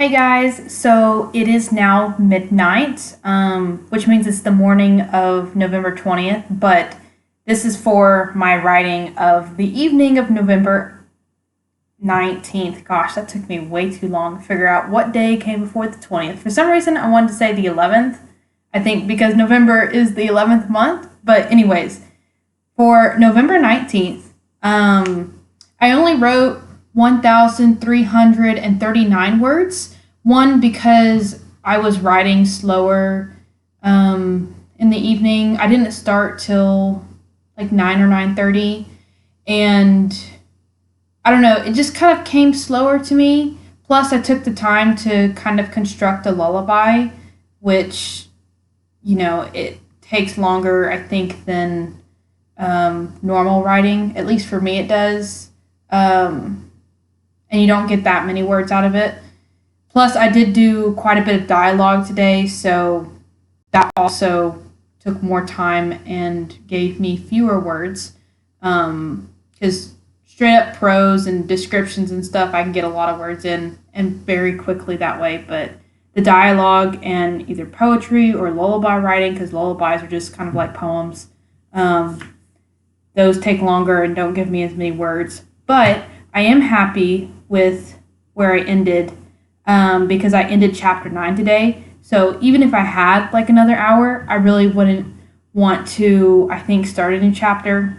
Hey guys, so it is now midnight, which means it's the morning of November 20th, but this is for my writing of the evening of November 19th. Gosh, that took me way too long to figure out what day came before the 20th. For some reason, I wanted to say the 11th, I think because November is the 11th month, but anyways, for November 19th, I only wrote 1,339 words. One, because I was writing slower in the evening. I didn't start till like 9 or 9:30, and I don't know, it just kind of came slower to me. Plus, I took the time to kind of construct a lullaby, which, it takes longer, I think, than normal writing. At least for me, it does. And you don't get that many words out of it. Plus, I did do quite a bit of dialogue today, so that also took more time and gave me fewer words. Because straight up prose and descriptions and stuff, I can get a lot of words in and very quickly that way. But the dialogue and either poetry or lullaby writing, because lullabies are just kind of like poems, those take longer and don't give me as many words. But I am happy with where I ended because I ended chapter 9 today. So even if I had like another hour, I really wouldn't want to, I think, start a new chapter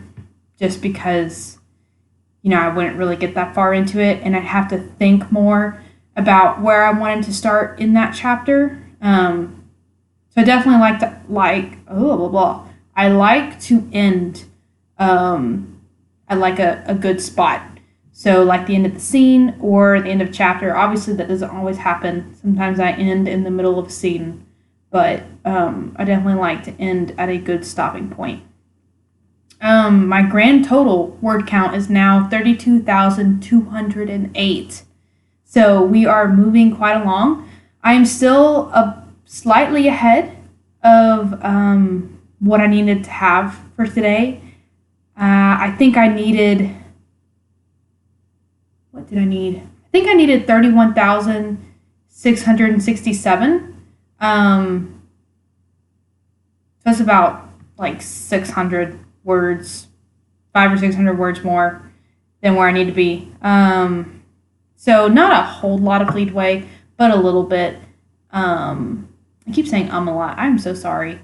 just because, I wouldn't really get that far into it and I'd have to think more about where I wanted to start in that chapter. So I definitely I like to end at like a good spot. So like the end of the scene or the end of chapter. Obviously that doesn't always happen. Sometimes I end in the middle of a scene, but I definitely like to end at a good stopping point. My grand total word count is now 32,208. So we are moving quite along. I am still slightly ahead of what I needed to have for today. I think I needed... What did I need? I think I needed 31,667. That's about like 600 words, 500 or 600 words more than where I need to be. So not a whole lot of leadway, but a little bit. I keep saying a lot. I'm so sorry.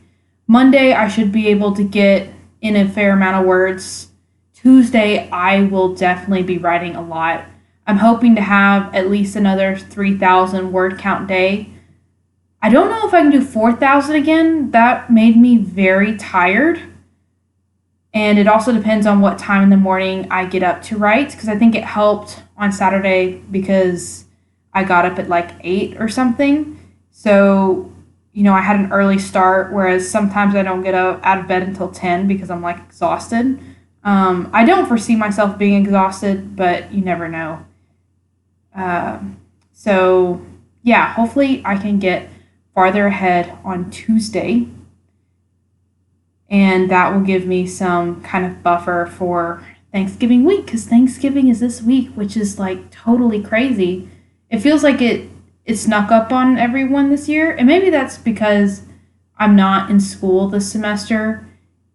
Monday, I should be able to get in a fair amount of words. Tuesday, I will definitely be writing a lot. I'm hoping to have at least another 3,000 word count day. I don't know if I can do 4,000 again. That made me very tired. And it also depends on what time in the morning I get up to write, because I think it helped on Saturday because I got up at like 8 or something. So, I had an early start, whereas sometimes I don't get out of bed until 10 because I'm like exhausted. I don't foresee myself being exhausted, but you never know. So yeah, hopefully I can get farther ahead on Tuesday, and that will give me some kind of buffer for Thanksgiving week, because Thanksgiving is this week, which is like totally crazy. It feels like it snuck up on everyone this year, and maybe that's because I'm not in school this semester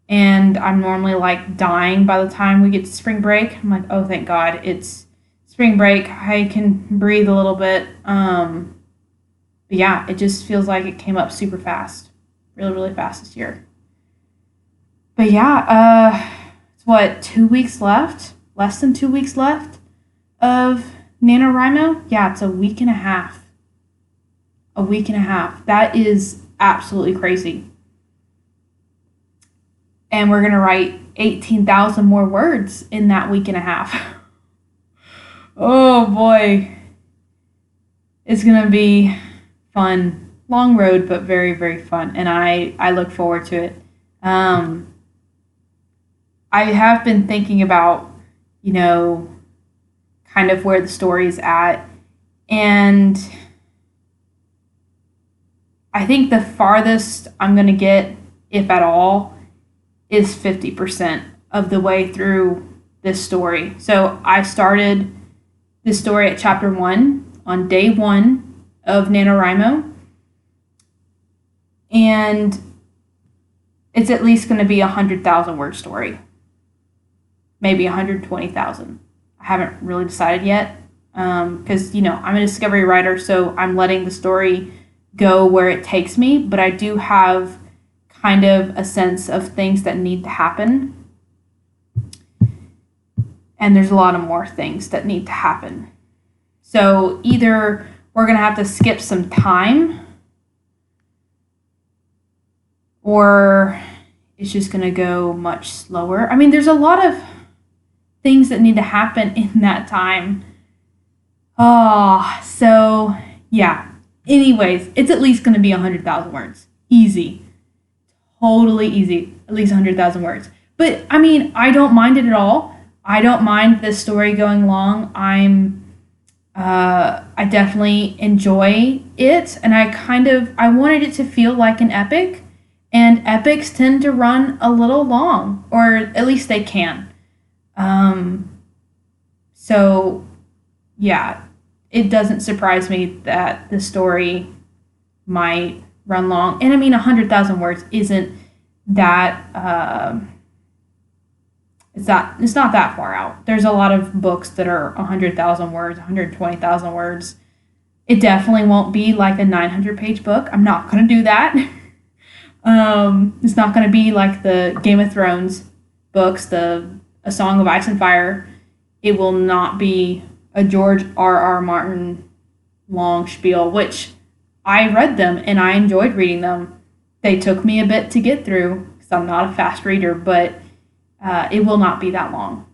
and I'm normally like dying by the time we get to spring break. I'm like, oh, thank God, it's spring break. I can breathe a little bit. But yeah, it just feels like it came up super fast, really, really fast this year. But yeah, it's what, 2 weeks left? Less than 2 weeks left of NaNoWriMo? Yeah, it's a week and a half. A week and a half. That is absolutely crazy. And we're going to write 18,000 more words in that week and a half. Oh boy. It's going to be fun. Long road, but very, very fun. And I look forward to it. I have been thinking about, kind of where the story is at. And I think the farthest I'm going to get, if at all, is 50% of the way through this story. So I started this story at chapter 1 on day 1, of NaNoWriMo. And it's at least going to be a 100,000 word story. Maybe 120,000. I haven't really decided yet. Because, I'm a discovery writer, so I'm letting the story go where it takes me. But I do have kind of a sense of things that need to happen. And there's a lot of more things that need to happen. So either we're going to have to skip some time, or it's just going to go much slower. I mean, there's a lot of things that need to happen in that time. So yeah. Anyways, it's at least going to be 100,000 words. Easy. Totally easy. At least 100,000 words. But, I mean, I don't mind it at all. I don't mind this story going long. I definitely enjoy it, and I wanted it to feel like an epic, and epics tend to run a little long, or at least they can. So, yeah, it doesn't surprise me that the story might run long. And I mean, 100,000 words isn't that, it's not that far out. There's a lot of books that are 100,000 words, 120,000 words. It definitely won't be like a 900-page book. I'm not going to do that. It's not going to be like the Game of Thrones books, A Song of Ice and Fire. It will not be a George R.R. Martin long spiel, which I read them and I enjoyed reading them. They took me a bit to get through because I'm not a fast reader, but it will not be that long.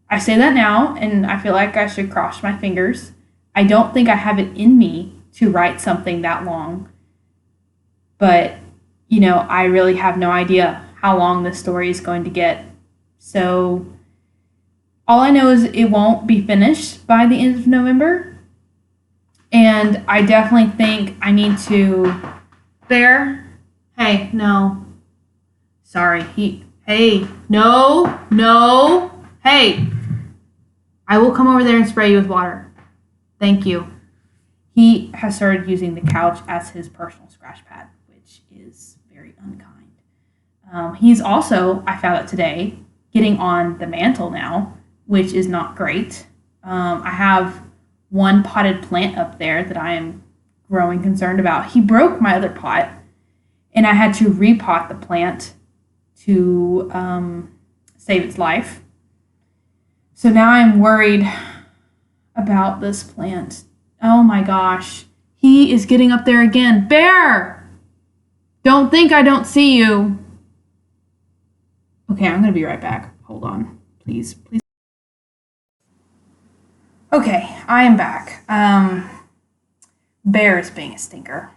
I say that now, and I feel like I should cross my fingers. I don't think I have it in me to write something that long. But, I really have no idea how long this story is going to get. So, all I know is it won't be finished by the end of November. And I definitely think I need to... Bear? Hey, no. Sorry, Hey, no. Hey, I will come over there and spray you with water. Thank you. He has started using the couch as his personal scratch pad, which is very unkind. He's also, I found out today, getting on the mantle now, which is not great. I have one potted plant up there that I am growing concerned about. He broke my other pot, and I had to repot the plant to save its life. So now I'm worried about this plant. Oh my gosh. He is getting up there again. Bear! Don't think I don't see you. Okay, I'm going to be right back. Hold on. Please. Okay, I am back. Bear is being a stinker.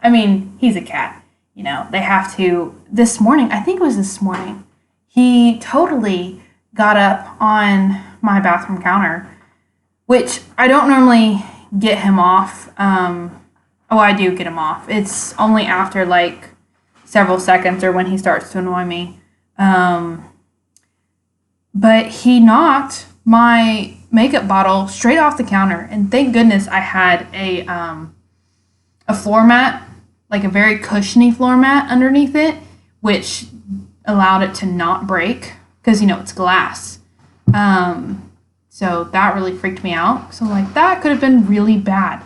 I mean, he's a cat. They have to... This morning, I think it was this morning, he totally got up on my bathroom counter, which I don't normally get him off. I do get him off. It's only after, several seconds or when he starts to annoy me. But he knocked my makeup bottle straight off the counter, and thank goodness I had a floor mat, like a very cushiony floor mat underneath it, which allowed it to not break because, it's glass. So that really freaked me out. So, that could have been really bad.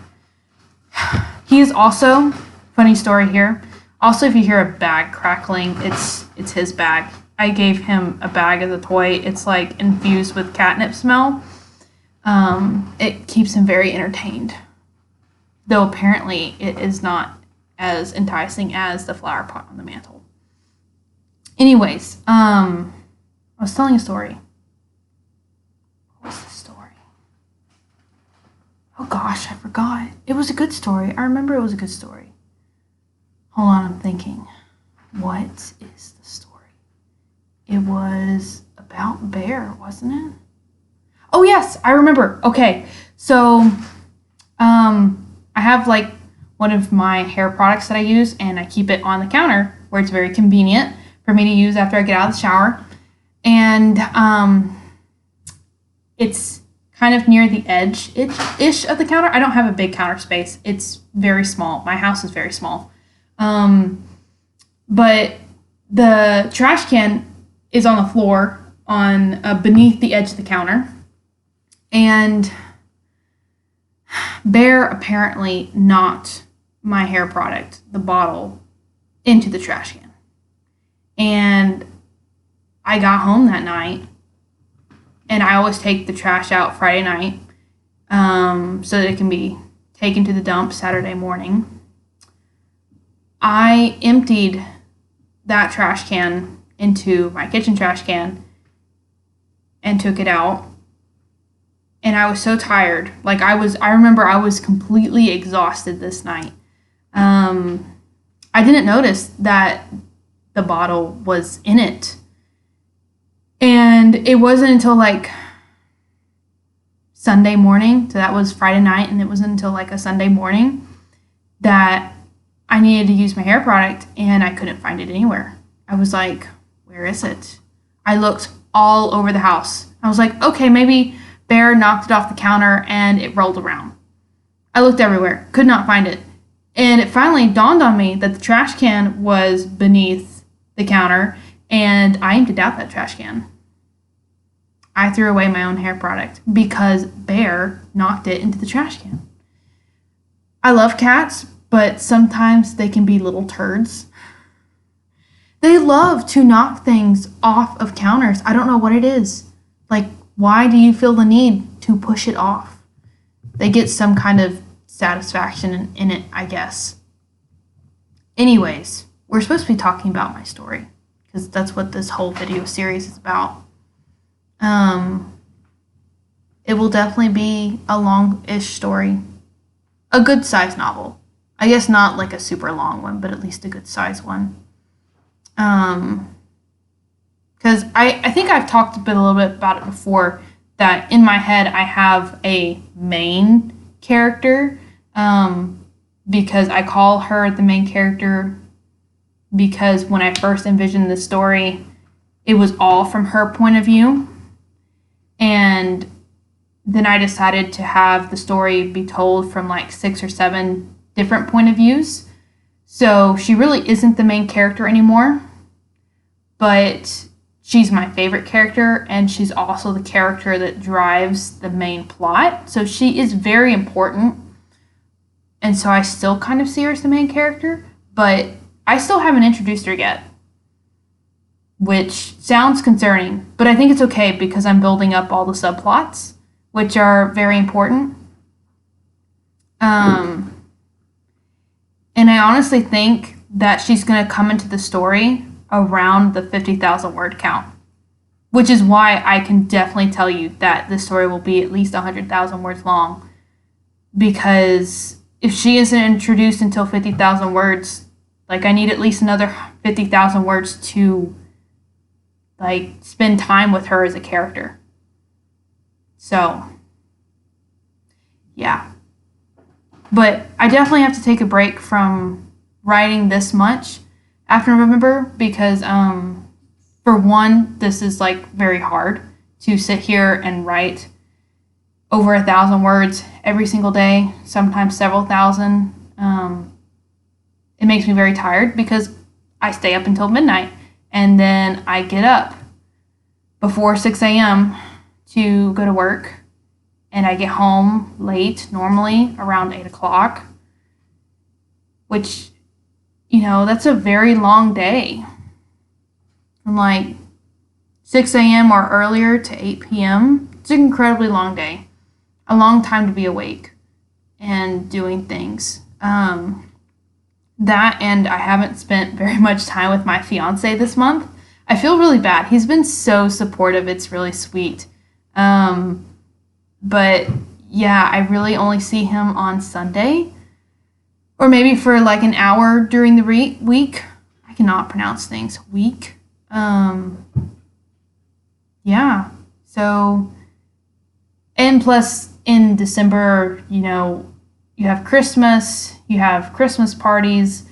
He's also, funny story here, also if you hear a bag crackling, it's his bag. I gave him a bag as a toy. It's, infused with catnip smell. It keeps him very entertained. Though apparently it is not as enticing as the flower pot on the mantle. Anyways, I was telling a story. What was the story? Oh gosh, I forgot. It was a good story. I remember it was a good story. Hold on, I'm thinking. What is the story? It was about Bear, wasn't it? Oh yes, I remember. Okay, so I have one of my hair products that I use, and I keep it on the counter where it's very convenient for me to use after I get out of the shower. And it's kind of near the edge-ish of the counter. I don't have a big counter space. It's very small. My house is very small. But the trash can is on the floor on beneath the edge of the counter. And Bear apparently knocked my hair product, the bottle, into the trash can. And I got home that night, and I always take the trash out Friday night so that it can be taken to the dump Saturday morning. I emptied that trash can into my kitchen trash can and took it out. And I was so tired. Like I remember I was completely exhausted this night. I didn't notice that the bottle was in it. And it wasn't until like Sunday morning, so that was Friday night, and it wasn't until like a Sunday morning that I needed to use my hair product, and I couldn't find it anywhere. I was like, where is it? I looked all over the house. I was like, okay, maybe Bear knocked it off the counter and it rolled around. I looked everywhere, could not find it. And it finally dawned on me that the trash can was beneath the counter, and I emptied out that trash can. I threw away my own hair product because Bear knocked it into the trash can. I love cats, but sometimes they can be little turds. They love to knock things off of counters. I don't know what it is. Like, why do you feel the need to push it off? They get some kind of satisfaction in it, I guess. Anyways, we're supposed to be talking about my story because that's what this whole video series is about. It will definitely be a long-ish story. A good-sized novel. I guess not like a super long one, but at least a good-sized one. Because I think I've talked a little bit about it before, that in my head I have a main character, because I call her the main character because when I first envisioned the story, it was all from her point of view. And then I decided to have the story be told from like 6 or 7 different point of views. So she really isn't the main character anymore, but she's my favorite character, and she's also the character that drives the main plot. So she is very important, and so I still kind of see her as the main character, but I still haven't introduced her yet, which sounds concerning, but I think it's okay because I'm building up all the subplots, which are very important. And I honestly think that she's going to come into the story around the 50,000 word count, which is why I can definitely tell you that this story will be at least 100,000 words long, because if she isn't introduced until 50,000 words, like I need at least another 50,000 words to like spend time with her as a character. So, yeah. But I definitely have to take a break from writing this much after November because, for one, this is like very hard to sit here and write over 1,000 words every single day, sometimes several thousand. It makes me very tired because I stay up until midnight and then I get up before 6 a.m. to go to work. And I get home late, normally around 8 o'clock, which, you know, that's a very long day. From like 6 a.m. or earlier to 8 p.m., it's an incredibly long day. A long time to be awake and doing things. That and I haven't spent very much time with my fiance this month. I feel really bad. He's been so supportive. It's really sweet. But yeah, I really only see him on Sunday or maybe for like an hour during the week. I cannot pronounce things. Week. Yeah. So, and plus in December, you know, you have Christmas, you have Christmas parties.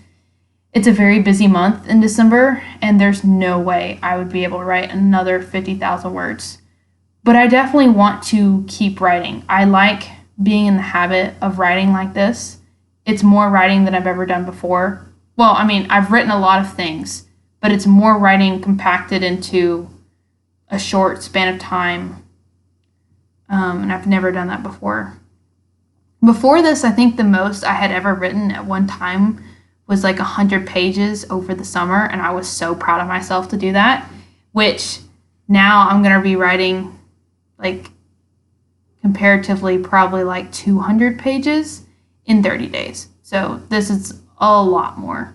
It's a very busy month in December, and there's no way I would be able to write another 50,000 words But I definitely want to keep writing. I like being in the habit of writing like this. It's more writing than I've ever done before. Well, I mean, I've written a lot of things, but it's more writing compacted into a short span of time. And I've never done that before. Before this, I think the most I had ever written at one time was like 100 pages over the summer, and I was so proud of myself to do that, which now I'm going to be writing like comparatively probably like 200 pages in 30 days. So this is a lot more.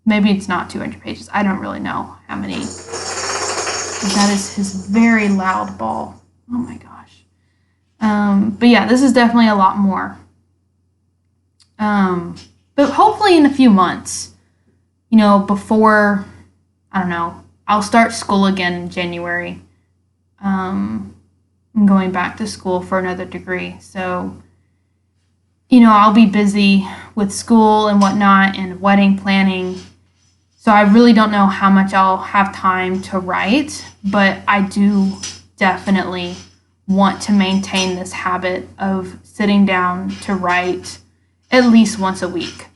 Maybe it's not 200 pages. I don't really know how many. That is his very loud ball. Oh my gosh. But yeah, this is definitely a lot more. But hopefully in a few months, before, I don't know, I'll start school again in January. I'm going back to school for another degree. So, I'll be busy with school and whatnot and wedding planning. So I really don't know how much I'll have time to write, but I do definitely want to maintain this habit of sitting down to write at least once a week.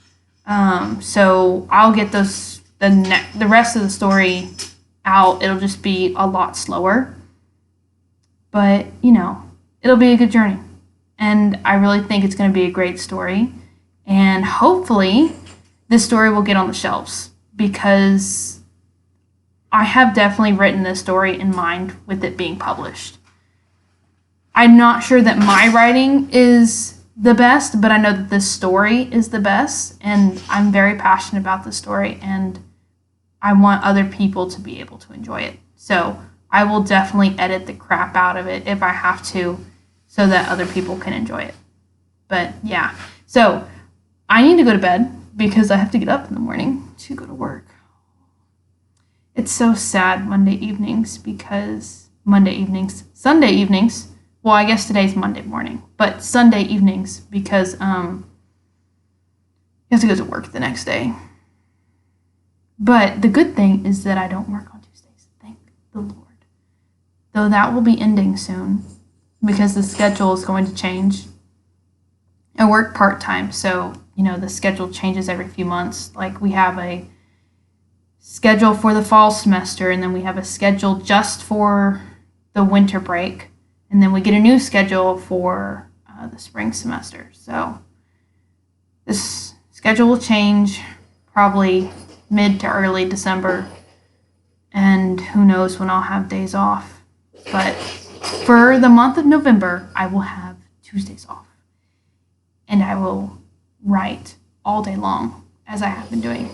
So I'll get the rest of the story out. It'll just be a lot slower, but it'll be a good journey. And I really think it's going to be a great story. And hopefully this story will get on the shelves, because I have definitely written this story in mind with it being published. I'm not sure that my writing is the best, but I know that this story is the best, and I'm very passionate about this story, and I want other people to be able to enjoy it. So I will definitely edit the crap out of it if I have to, so that other people can enjoy it. But yeah, so I need to go to bed because I have to get up in the morning to go to work. It's so sad Sunday evenings, well, I guess today's Monday morning, but Sunday evenings, because you have to go to work the next day. But the good thing is that I don't work on Tuesdays, thank the Lord. Though that will be ending soon, because the schedule is going to change. I work part-time, so the schedule changes every few months. Like, we have a schedule for the fall semester, and then we have a schedule just for the winter break, and then we get a new schedule for the spring semester. So this schedule will change probably mid to early December, and who knows when I'll have days off. But for the month of November, I will have Tuesdays off, and I will write all day long, as I have been doing.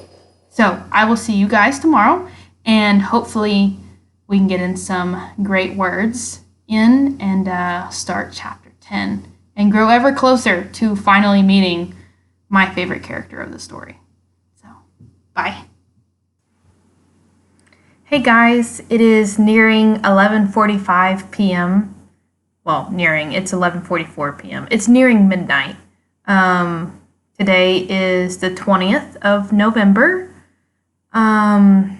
So I will see you guys tomorrow, and hopefully we can get in some great words in and start chapter 10 and grow ever closer to finally meeting my favorite character of the story. So, bye. Hey guys, it is nearing 11:45 p.m. Well, it's 11:44 p.m. It's nearing midnight. Today is the 20th of November, and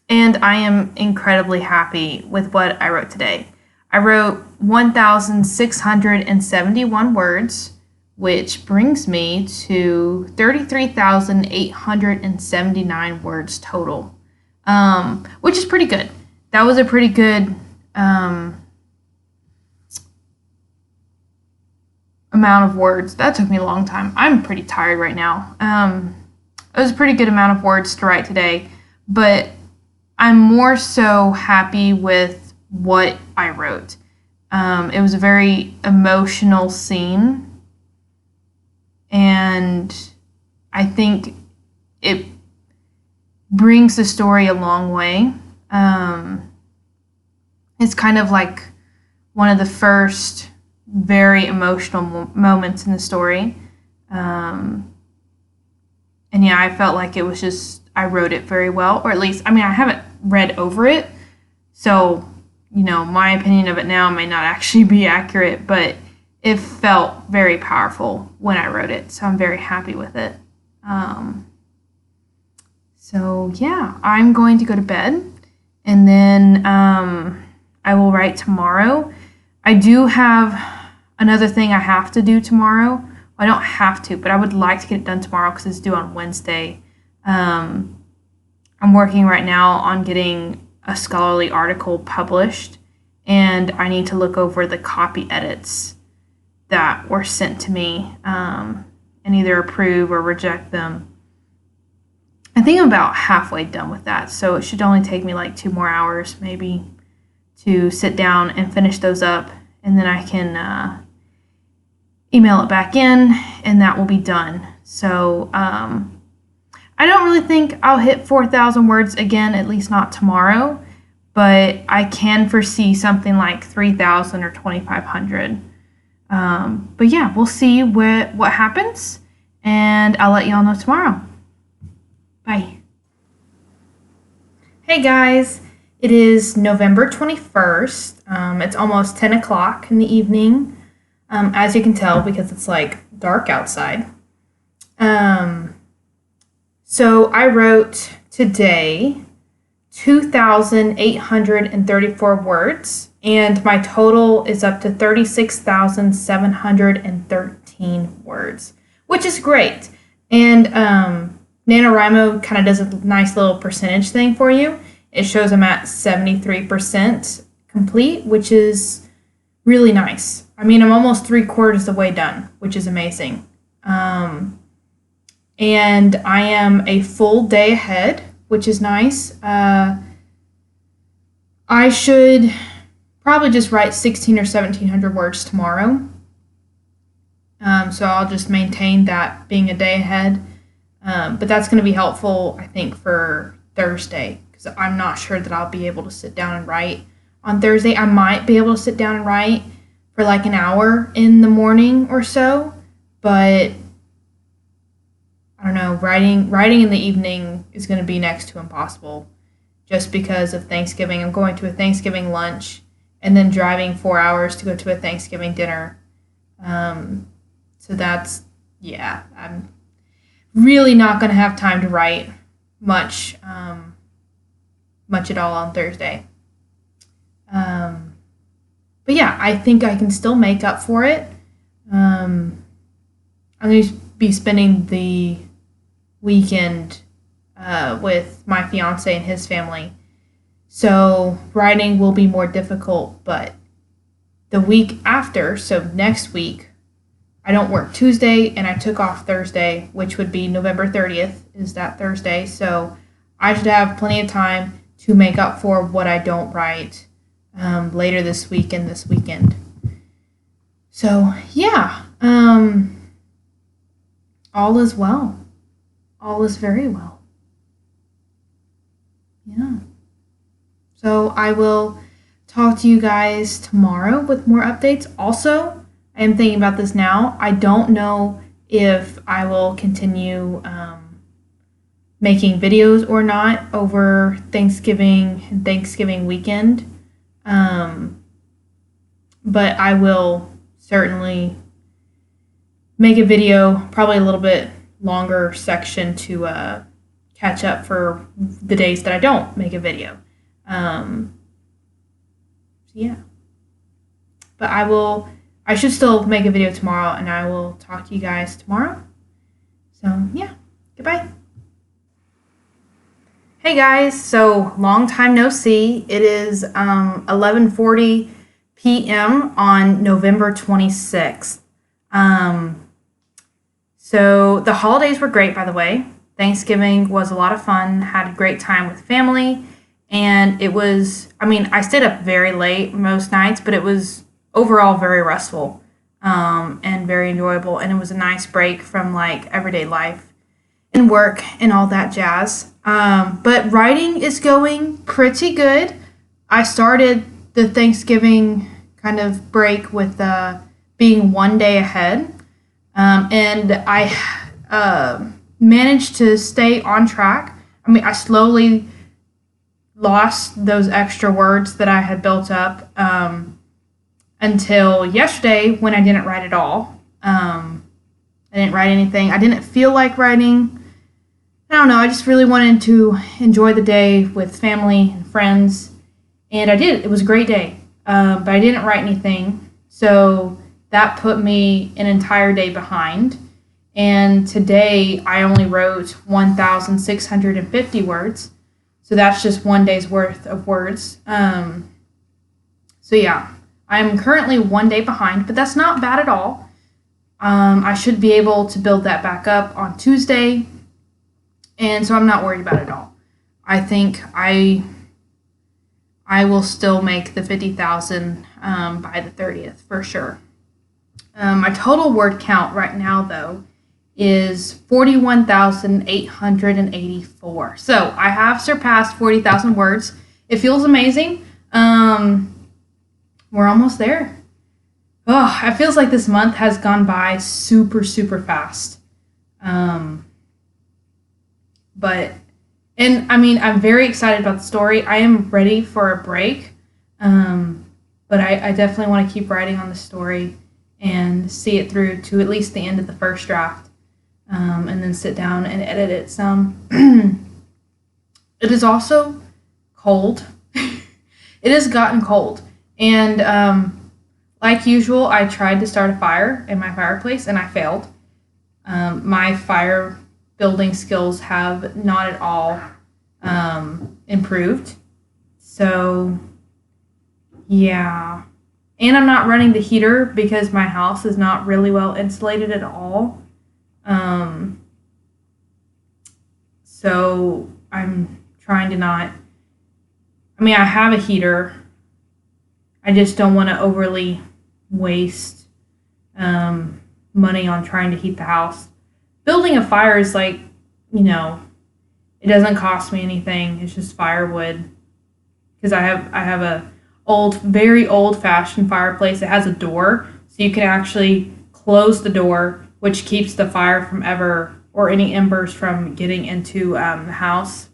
I am incredibly happy with what I wrote today. I wrote 1,671 words, which brings me to 33,879 words total, which is pretty good. That was a pretty good amount of words. That took me a long time. I'm pretty tired right now. It was a pretty good amount of words to write today, but I'm more so happy with what I wrote. It was a very emotional scene, and I think it brings the story a long way. It's kind of like one of the first very emotional moments in the story. And yeah, I felt like it was I wrote it very well, or at least, I haven't read over it, so, my opinion of it now may not actually be accurate, but it felt very powerful when I wrote it, so I'm very happy with it. So yeah, I'm going to go to bed, and then I will write tomorrow. I do have another thing I have to do tomorrow. Well, I don't have to, but I would like to get it done tomorrow because it's due on Wednesday. I'm working right now on getting a scholarly article published, and I need to look over the copy edits that were sent to me and either approve or reject them. I think I'm about halfway done with that, so it should only take me like 2 more hours maybe to sit down and finish those up, and then I can email it back in, and that will be done. So I don't really think I'll hit 4,000 words again, at least not tomorrow, but I can foresee something like 3,000 or 2,500. But yeah, we'll see what happens, and I'll let y'all know tomorrow. Bye. Hey guys, it is November 21st. It's almost 10 o'clock in the evening, as you can tell because it's like dark outside. So I wrote today 2,834 words, and my total is up to 36,713 words, which is great. And NaNoWriMo kind of does a nice little percentage thing for you. It shows I'm at 73% complete, which is really nice. I mean, I'm almost 3/4 the way done, which is amazing. And I am a full day ahead, which is nice. I should probably just write 1,600 or 1,700 words tomorrow. So I'll just maintain that being a day ahead. But that's going to be helpful, I think, for Thursday, because I'm not sure that I'll be able to sit down and write on Thursday. I might be able to sit down and write for like an hour in the morning or so, but I don't know, writing in the evening is going to be next to impossible just because of Thanksgiving. I'm going to a Thanksgiving lunch and then driving 4 hours to go to a Thanksgiving dinner. So that's, yeah, I'm really not going to have time to write much at all on Thursday. But yeah, I think I can still make up for it. I'm going to be spending the weekend with my fiance and his family. So writing will be more difficult, but the week after, so next week, I don't work Tuesday, and I took off Thursday, which would be November 30th, is that Thursday. So I should have plenty of time to make up for what I don't write later this week and this weekend. So, yeah, all is well. All is very well. Yeah. So I will talk to you guys tomorrow with more updates. Also, I am thinking about this now. I don't know if I will continue making videos or not over Thanksgiving and Thanksgiving weekend. But I will certainly make a video, probably a little bit longer section to catch up for the days that I don't make a video. So yeah. But I should still make a video tomorrow, and I will talk to you guys tomorrow. So yeah, goodbye. Hey guys, so long time no see. It is 11:40 p.m. on November 26th. So the holidays were great, by the way. Thanksgiving was a lot of fun, had a great time with family, and it was, I stayed up very late most nights, but it was overall very restful and very enjoyable, and it was a nice break from like everyday life and work and all that jazz. But writing is going pretty good. I started the Thanksgiving kind of break with being 1 day ahead, and I managed to stay on track. I slowly lost those extra words that I had built up until yesterday when I didn't write at all. I didn't write anything. I didn't feel like writing. I don't know, I just really wanted to enjoy the day with family and friends, and I did. It was a great day, but I didn't write anything, so that put me an entire day behind. And today I only wrote 1,650 words, so that's just one day's worth of words. So yeah, I'm currently one day behind, but that's not bad at all. I should be able to build that back up on Tuesday, and so I'm not worried about it at all. I think I will still make the 50,000 by the 30th for sure. My total word count right now, though, is 41,884. So I have surpassed 40,000 words. It feels amazing. We're almost there. Oh, it feels like this month has gone by super, super fast. I'm very excited about the story. I am ready for a break. But I definitely want to keep writing on the story and see it through to at least the end of the first draft. And then sit down and edit it some. It is also cold. It has gotten cold. And like usual, I tried to start a fire in my fireplace and I failed. My fire building skills have not at all improved. So, yeah. And I'm not running the heater because my house is not really well insulated at all. So I'm trying to not, I have a heater. I just don't want to overly waste money on trying to heat the house. Building a fire is like, it doesn't cost me anything. It's just firewood. Because I have a very old-fashioned fireplace. It has a door, so you can actually close the door, which keeps the fire from or any embers from getting into the house.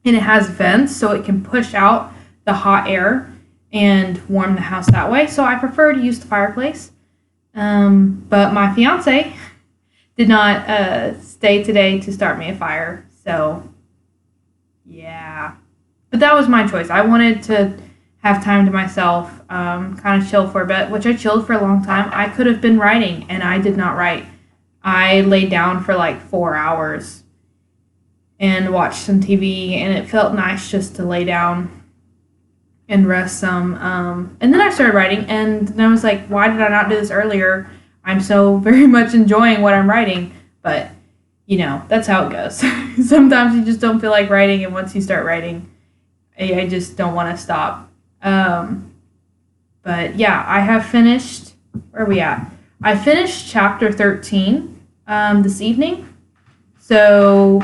And it has vents, so it can push out the hot air and warm the house that way. So I prefer to use the fireplace. But my fiance did not stay today to start me a fire. So, yeah. But that was my choice. I wanted to have time to myself, kind of chill for a bit, which I chilled for a long time. I could have been writing, and I did not write. I laid down for like 4 hours and watched some TV, and it felt nice just to lay down and rest some. And then I started writing, and then I was like, why did I not do this earlier? I'm so very much enjoying what I'm writing. But, that's how it goes. Sometimes you just don't feel like writing, and once you start writing, I just don't want to stop. But yeah, I have finished, where are we at? I finished chapter 13 this evening. So,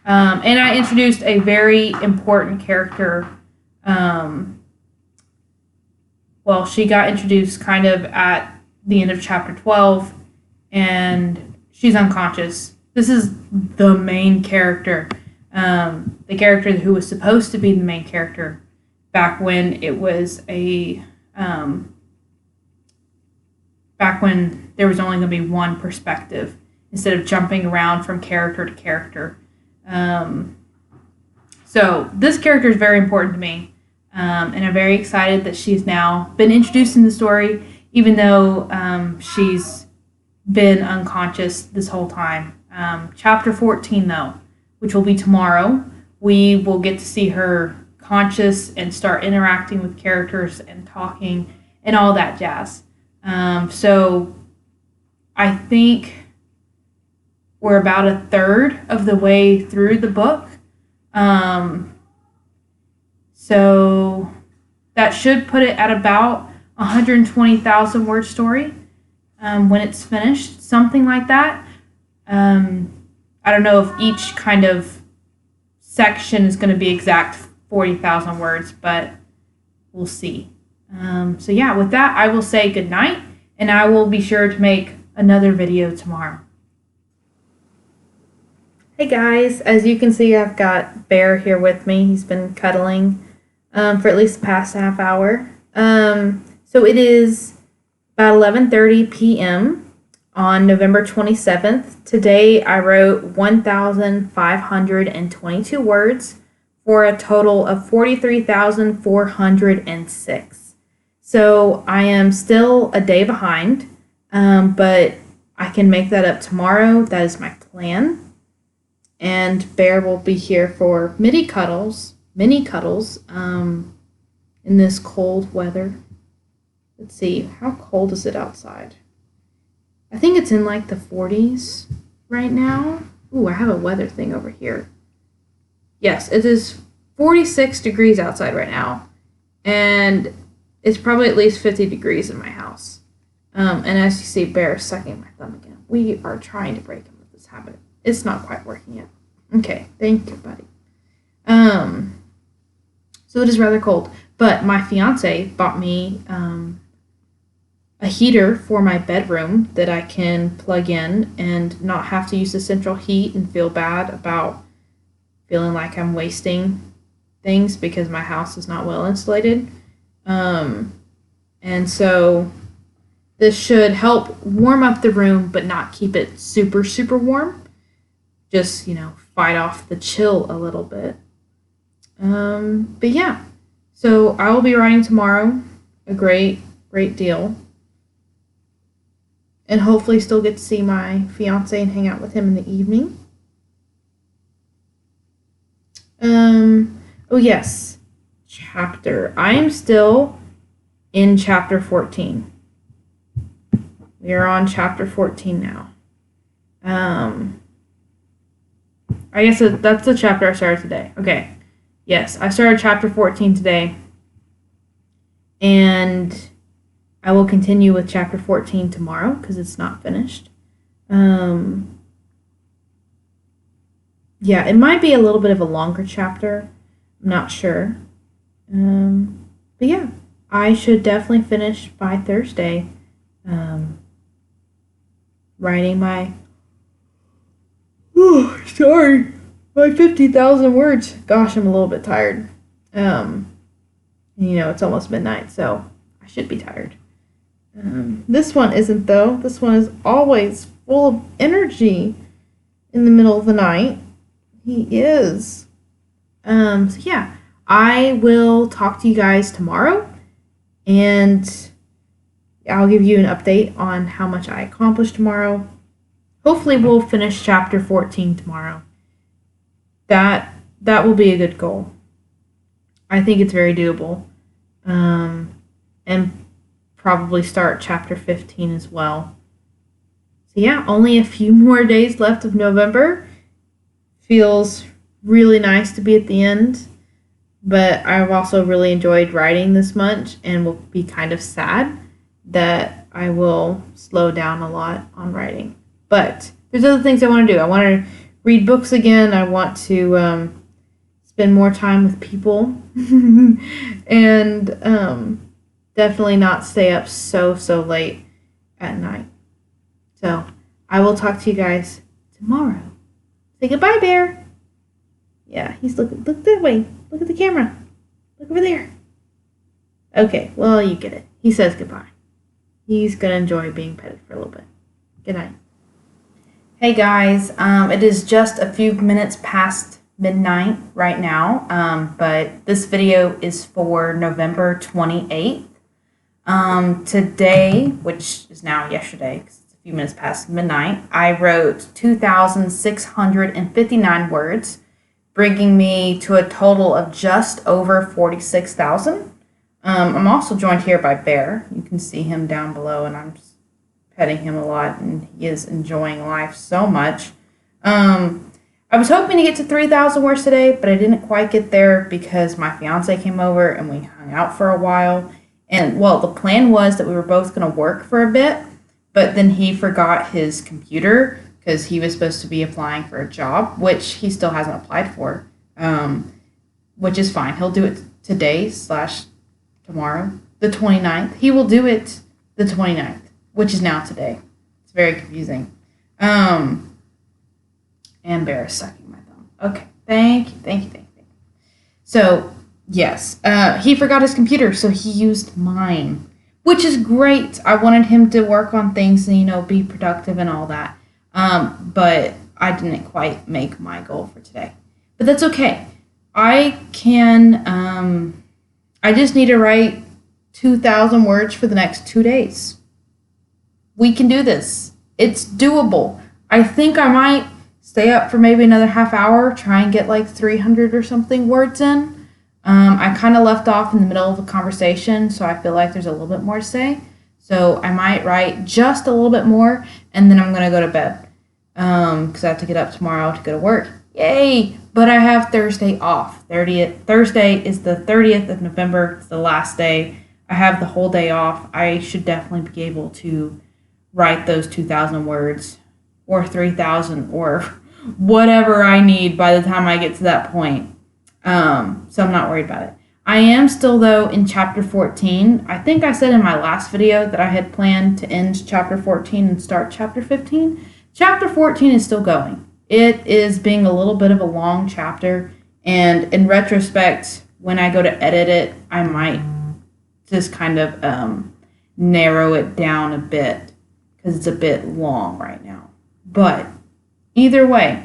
and I introduced a very important character. She got introduced kind of at the end of chapter 12, and she's unconscious. This is the main character, the character who was supposed to be the main character back when it was back when there was only going to be one perspective instead of jumping around from character to character. So this character is very important to me, and I'm very excited that she's now been introduced in the story, even though she's been unconscious this whole time. Chapter 14, though, which will be tomorrow, we will get to see her conscious and start interacting with characters and talking and all that jazz. So I think we're about a third of the way through the book. So that should put it at about 120,000 word story when it's finished, something like that. I don't know if each kind of section is going to be exact 40,000 words, but we'll see. So yeah, with that, I will say good night, and I will be sure to make another video tomorrow. Hey guys, as you can see, I've got Bear here with me. He's been cuddling for at least the past half hour. So it is about 11:30 p.m. on November 27th. Today I wrote 1,522 words for a total of 43,406. So I am still a day behind, but I can make that up tomorrow. That is my plan. And Bear will be here for mini cuddles, in this cold weather. Let's see, how cold is it outside? I think it's in like the 40s right now. Ooh, I have a weather thing over here. Yes, it is 46 degrees outside right now. And it's probably at least 50 degrees in my house. And as you see, Bear is sucking my thumb again. We are trying to break him with this habit. It's not quite working yet. Okay, thank you, buddy. So it is rather cold. But my fiance bought me a heater for my bedroom that I can plug in and not have to use the central heat and feel bad about feeling like I'm wasting things because my house is not well insulated. And so this should help warm up the room but not keep it super, super warm. Just, fight off the chill a little bit. But yeah, so I will be writing tomorrow a great deal. And hopefully still get to see my fiance and hang out with him in the evening. Oh yes, chapter. I am still in chapter 14. We are on chapter 14 now. I guess that's the chapter I started today. Okay. Yes, I started chapter 14 today. And I will continue with chapter 14 tomorrow because it's not finished. Yeah, it might be a little bit of a longer chapter. I'm not sure. But yeah, I should definitely finish by Thursday writing my... Oh, sorry. My 50,000 words. Gosh, I'm a little bit tired. It's almost midnight, so I should be tired. This one isn't, though. This one is always full of energy in the middle of the night. He is. So yeah, I will talk to you guys tomorrow, and I'll give you an update on how much I accomplished tomorrow. Hopefully we'll finish chapter 14 tomorrow. That will be a good goal. I think it's very doable. And probably start chapter 15 as well. So yeah, only a few more days left of November. Feels really nice to be at the end. But I've also really enjoyed writing this much and will be kind of sad that I will slow down a lot on writing. But there's other things I want to do. I want to read books again. I want to spend more time with people. And definitely not stay up so late at night. So I will talk to you guys tomorrow. Say goodbye, Bear. Yeah, he's looking. Look that way. Look at the camera. Look over there. Okay, well, you get it. He says goodbye. He's going to enjoy being petted for a little bit. Good night. Hey guys, it is just a few minutes past midnight right now, but this video is for November 28th. Today, which is now yesterday, because it's a few minutes past midnight, I wrote 2,659 words, bringing me to a total of just over 46,000. I'm also joined here by Bear. You can see him down below, and I'm just petting him a lot, and he is enjoying life so much. I was hoping to get to 3,000 words today, but I didn't quite get there because my fiance came over and we hung out for a while. And, well, the plan was that we were both going to work for a bit, but then he forgot his computer because he was supposed to be applying for a job, which he still hasn't applied for, which is fine. He'll do it today/tomorrow, the 29th. He will do it the 29th, which is now today. It's very confusing. And Bear is sucking my thumb. Okay, thank you. So, yes, he forgot his computer, so he used mine, which is great. I wanted him to work on things and, be productive and all that. But I didn't quite make my goal for today. But that's okay. I just need to write 2,000 words for the next 2 days. We can do this. It's doable. I think I might stay up for maybe another half hour, try and get like 300 or something words in. I kind of left off in the middle of a conversation, so I feel like there's a little bit more to say. So I might write just a little bit more, and then I'm going to go to bed because I have to get up tomorrow to go to work. Yay! But I have Thursday off. Thursday is the 30th of November. It's the last day. I have the whole day off. I should definitely be able to write those 2,000 words or 3,000 or whatever I need by the time I get to that point. So I'm not worried about it. I am still, though, in chapter 14. I think I said in my last video that I had planned to end chapter 14 and start chapter 15. Chapter 14 is still going. It is being a little bit of a long chapter, and in retrospect, when I go to edit it, I might just kind of narrow it down a bit because it's a bit long right now. But either way,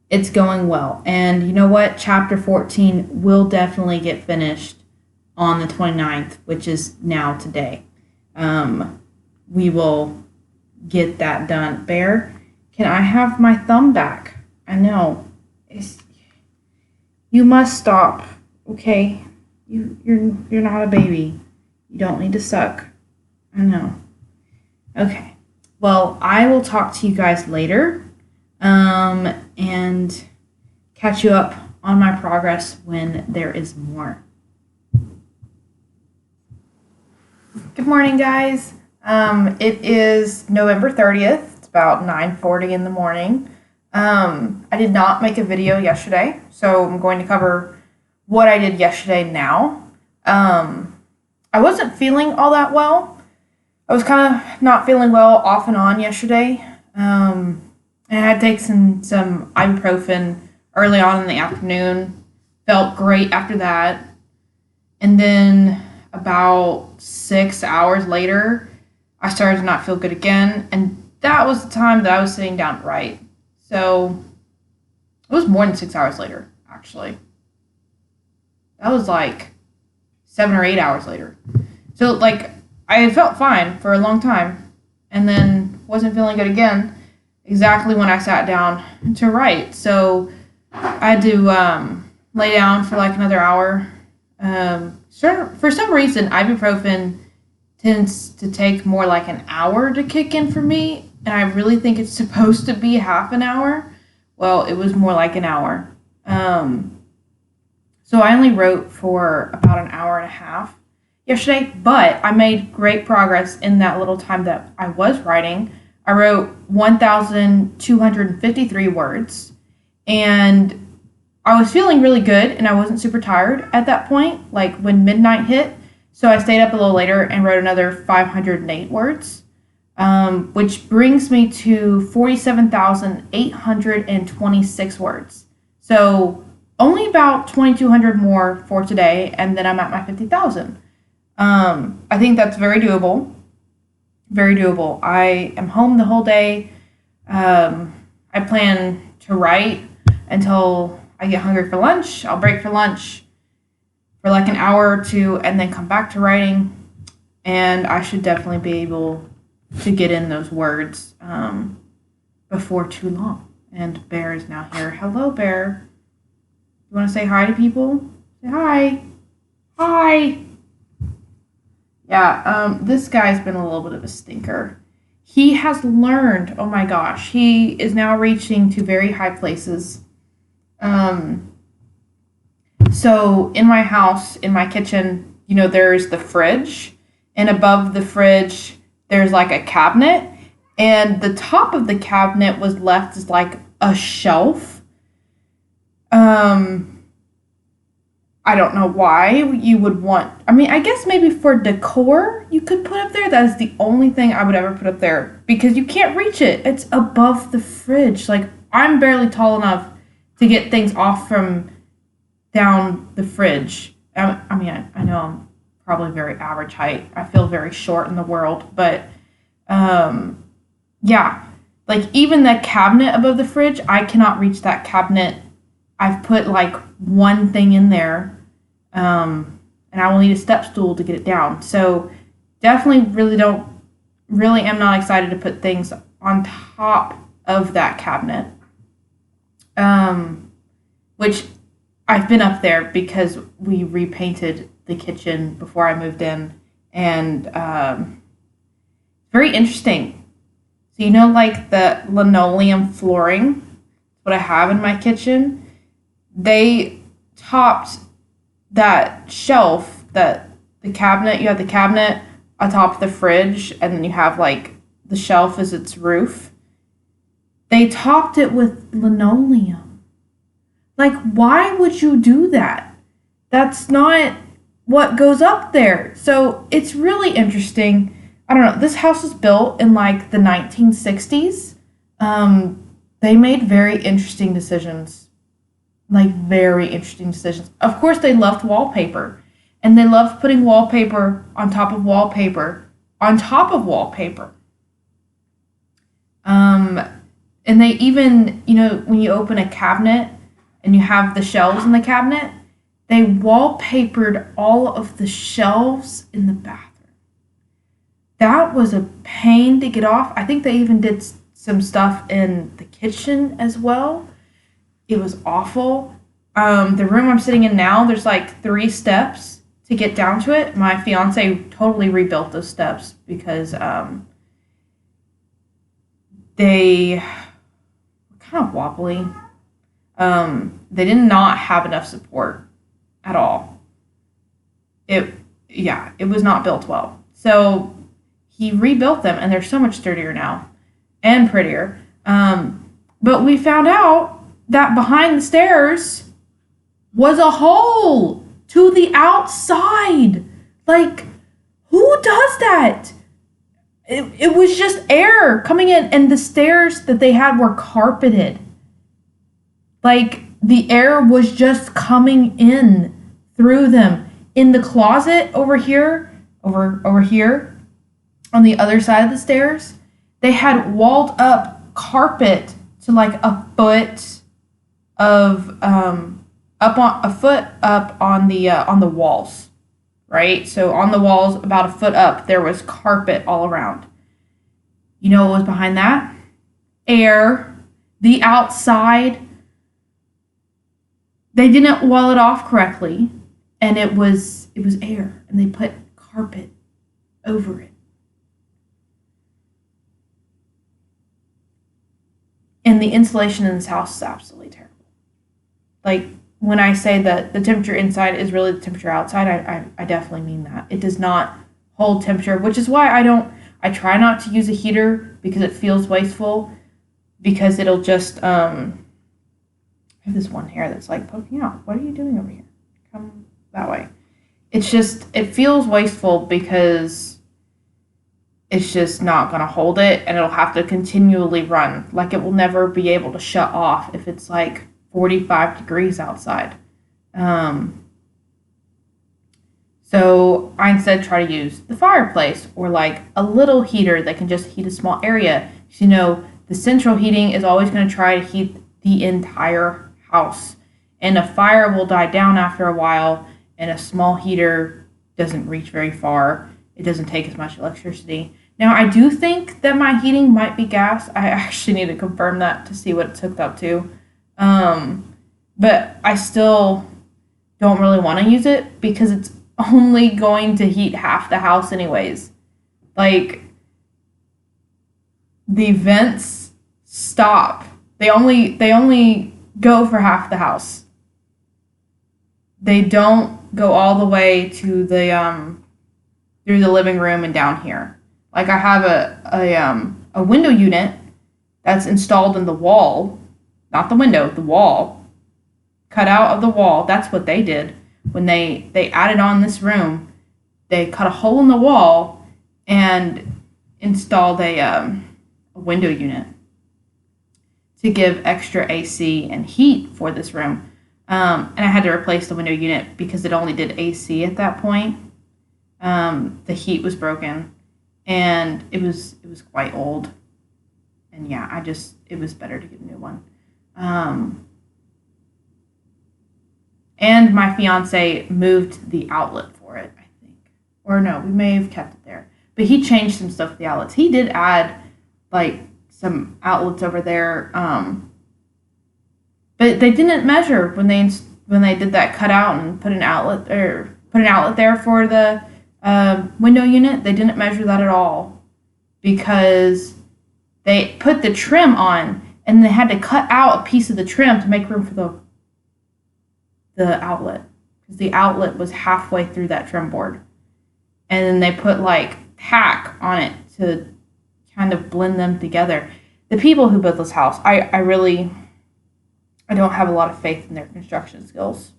it's going well. And you know what? Chapter 14 will definitely get finished on the 29th, which is now today. We will get that done. Bear, can I have my thumb back? I know. You must stop, okay? You're not a baby. You don't need to suck. I know. Okay. Well, I will talk to you guys later. And catch you up on my progress when there is more. Good morning, guys. It is November 30th. It's about 9:40 in the morning. I did not make a video yesterday, so I'm going to cover what I did yesterday now. I wasn't feeling all that well. I was kind of not feeling well off and on yesterday. And I had to take some ibuprofen early on in the afternoon. Felt great after that. And then about 6 hours later, I started to not feel good again. And that was the time that I was sitting down to write. So it was more than 6 hours later, actually. That was like 7 or 8 hours later. So like I had felt fine for a long time and then wasn't feeling good again. Exactly when I sat down to write. So I had to lay down for like another hour. For some reason, ibuprofen tends to take more like an hour to kick in for me. And I really think it's supposed to be half an hour. Well, it was more like an hour. So I only wrote for about an hour and a half yesterday. But I made great progress in that little time that I was writing. I wrote 1,253 words, and I was feeling really good, and I wasn't super tired at that point, like when midnight hit, so I stayed up a little later and wrote another 508 words, which brings me to 47,826 words. So only about 2,200 more for today, and then I'm at my 50,000. I think that's very doable. Very doable. I am home the whole day. I plan to write until I get hungry for lunch. I'll break for lunch for like an hour or two and then come back to writing. And I should definitely be able to get in those words before too long. And Bear is now here. Hello, Bear. You want to say hi to people? Say hi. Hi. Yeah, this guy's been a little bit of a stinker. He has learned, oh my gosh, he is now reaching to very high places. So in my house, in my kitchen, there's the fridge, and above the fridge, there's like a cabinet, and the top of the cabinet was left as like a shelf. I don't know why you would want... I guess maybe for decor you could put up there. That is the only thing I would ever put up there because you can't reach it. It's above the fridge. Like, I'm barely tall enough to get things off from down the fridge. I know I'm probably very average height. I feel very short in the world, but yeah, like even the cabinet above the fridge, I cannot reach that cabinet. I've put like one thing in there, and I will need a step stool to get it down. So definitely really am not excited to put things on top of that cabinet. Which I've been up there because we repainted the kitchen before I moved in, and very interesting. So like the linoleum flooring, what I have in my kitchen, they topped that shelf, that the cabinet, you have the cabinet atop the fridge, and then you have like the shelf as its roof. They topped it with linoleum. Like, why would you do that? That's not what goes up there. So it's really interesting. I don't know. This house was built in like the 1960s. They made very interesting decisions. Like, very interesting decisions. Of course, they loved wallpaper. And they loved putting wallpaper on top of wallpaper on top of wallpaper. And they even, when you open a cabinet and you have the shelves in the cabinet, they wallpapered all of the shelves in the bathroom. That was a pain to get off. I think they even did some stuff in the kitchen as well. It was awful. The room I'm sitting in now, there's like 3 steps to get down to it. My fiance totally rebuilt those steps because they were kind of wobbly. They did not have enough support at all. It was not built well. So he rebuilt them, and they're so much sturdier now and prettier. But we found out that behind the stairs was a hole to the outside. Like, who does that? It was just air coming in, and the stairs that they had were carpeted. Like, the air was just coming in through them. In the closet over here, over here, on the other side of the stairs, they had walled up carpet to like a foot of up on the walls, right? So on the walls, about a foot up, there was carpet all around. You know what was behind that? Air. The outside, they didn't wall it off correctly, and it was air, and they put carpet over it. And the insulation in this house is absolutely terrible. Like, when I say that the temperature inside is really the temperature outside, I definitely mean that. It does not hold temperature, which is why I try not to use a heater, because it feels wasteful, because it'll just, I have this one hair that's like poking out. What are you doing over here? Come that way. It's just, it feels wasteful because it's just not going to hold it, and it'll have to continually run. Like, it will never be able to shut off if it's like 45 degrees outside. So I instead try to use the fireplace, or like a little heater that can just heat a small area. So, the central heating is always going to try to heat the entire house, and a fire will die down after a while, and a small heater doesn't reach very far. It doesn't take as much electricity. Now, I do think that my heating might be gas. I actually need to confirm that to see what it's hooked up to. But I still don't really want to use it because it's only going to heat half the house anyways. Like, the vents stop. They only go for half the house. They don't go all the way to the through the living room and down here. Like, I have a window unit that's installed in the wall, not the window, the wall, cut out of the wall. That's what they did when they added on this room. They cut a hole in the wall and installed a window unit to give extra AC and heat for this room. And I had to replace the window unit because it only did AC at that point. The heat was broken, and it was quite old. And yeah, it was better to get a new one. And my fiance moved the outlet for it, I think. Or no, we may have kept it there. But he changed some stuff with the outlets. He did add like some outlets over there. But they didn't measure when they did that cutout and put an outlet there for the window unit. They didn't measure that at all because they put the trim on and they had to cut out a piece of the trim to make room for the outlet, because the outlet was halfway through that trim board, and then they put like tack on it to kind of blend them together. The people who built this house, I don't have a lot of faith in their construction skills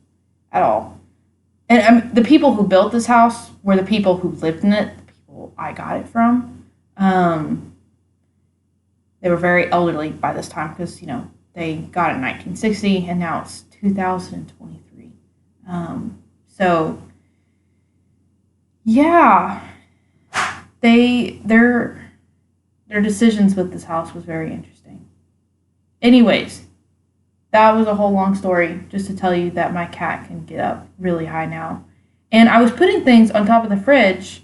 at all. And the people who built this house were the people who lived in it, the people I got it from. They were very elderly by this time because, they got it in 1960 and now it's 2023. So, yeah, their decisions with this house was very interesting. Anyways, that was a whole long story just to tell you that my cat can get up really high now. And I was putting things on top of the fridge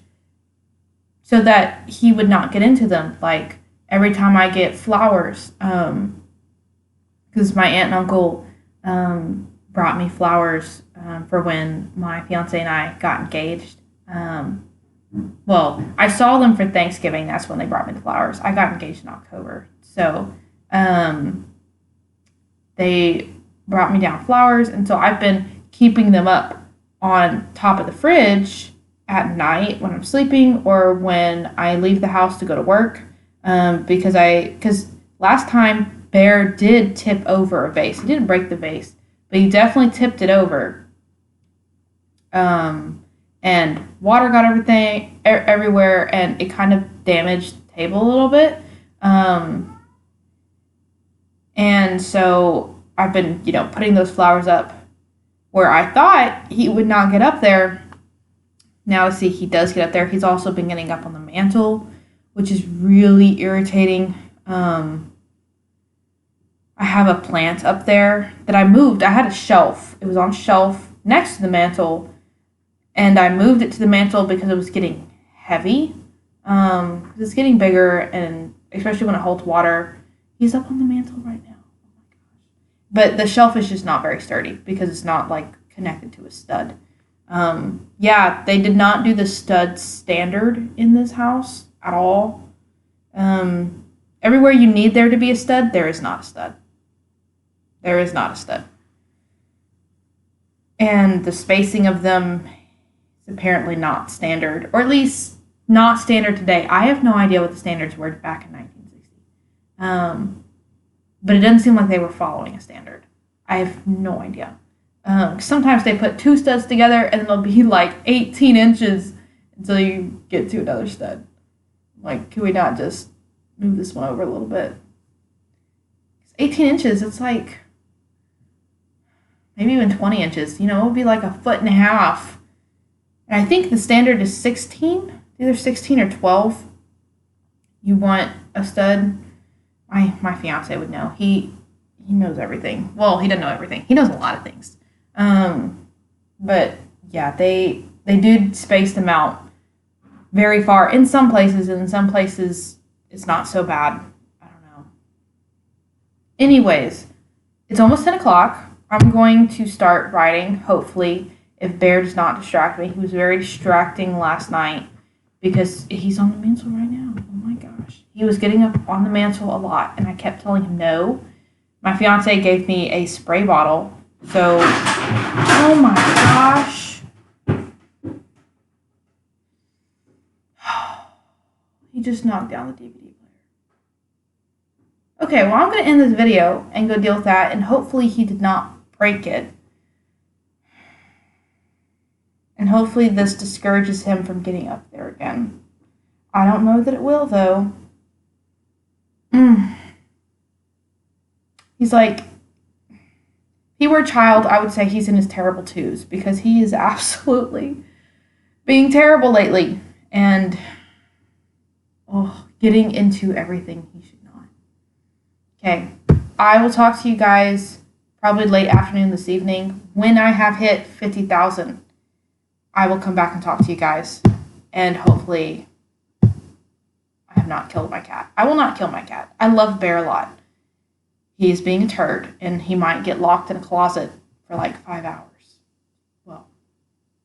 so that he would not get into them. Like every time I get flowers, because my aunt and uncle brought me flowers for when my fiance and I got engaged. Well, I saw them for Thanksgiving. That's when they brought me the flowers. I got engaged in October. So they brought me down flowers, and so I've been keeping them up on top of the fridge at night when I'm sleeping or when I leave the house to go to work. Because last time Bear did tip over a vase. He didn't break the vase, but he definitely tipped it over. And water got everywhere, and it kind of damaged the table a little bit. And so I've been, putting those flowers up where I thought he would not get up there. Now, see, he does get up there. He's also been getting up on the mantle, which is really irritating. I have a plant up there that I moved. I had a shelf. It was on a shelf next to the mantle, and I moved it to the mantle because it was getting heavy. It's getting bigger, and especially when it holds water. He's up on the mantle right now. Oh my gosh. But the shelf is just not very sturdy because it's not connected to a stud. Yeah, they did not do the stud standard in this house at all. Everywhere you need there to be a stud, there is not a stud. There is not a stud. And the spacing of them is apparently not standard, or at least not standard today. I have no idea what the standards were back in 1960. But it doesn't seem like they were following a standard. I have no idea. Sometimes they put two studs together and they'll be 18 inches until you get to another stud. Can we not just move this one over a little bit? 18 inches, it's maybe even 20 inches. It would be a foot and a half. And I think the standard is 16, either 16 or 12. You want a stud. My fiance would know. He knows everything. Well, he doesn't know everything. He knows a lot of things. But yeah, they did space them out very far in some places, and in some places it's not so bad. I don't know. Anyways, it's almost 10 o'clock. I'm going to start writing, hopefully, if Bear does not distract me. He was very distracting last night because he's on the mantle right now. Oh my gosh. He was getting up on the mantle a lot, and I kept telling him no. My fiance gave me a spray bottle. So, oh my gosh. He just knocked down the DVD player. Okay, well, I'm going to end this video and go deal with that, and hopefully he did not break it. And hopefully this discourages him from getting up there again. I don't know that it will, though. He's if he were a child, I would say he's in his terrible twos because he is absolutely being terrible lately and getting into everything he should not. Okay, I will talk to you guys probably late afternoon this evening. When I have hit 50,000, I will come back and talk to you guys. And hopefully I have not killed my cat. I will not kill my cat. I love Bear a lot. He is being a turd, and he might get locked in a closet for like 5 hours. Well,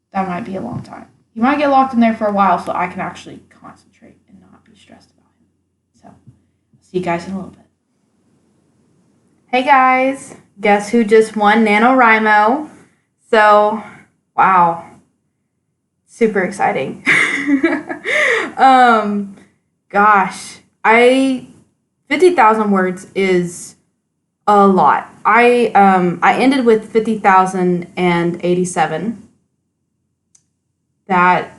that might be a long time. He might get locked in there for a while so I can actually concentrate and not be stressed about him. So, I'll see you guys in a little bit. Hey guys, guess who just won NaNoWriMo? So, wow. Super exciting. Gosh, 50,000 words is a lot. I ended with 50,087. That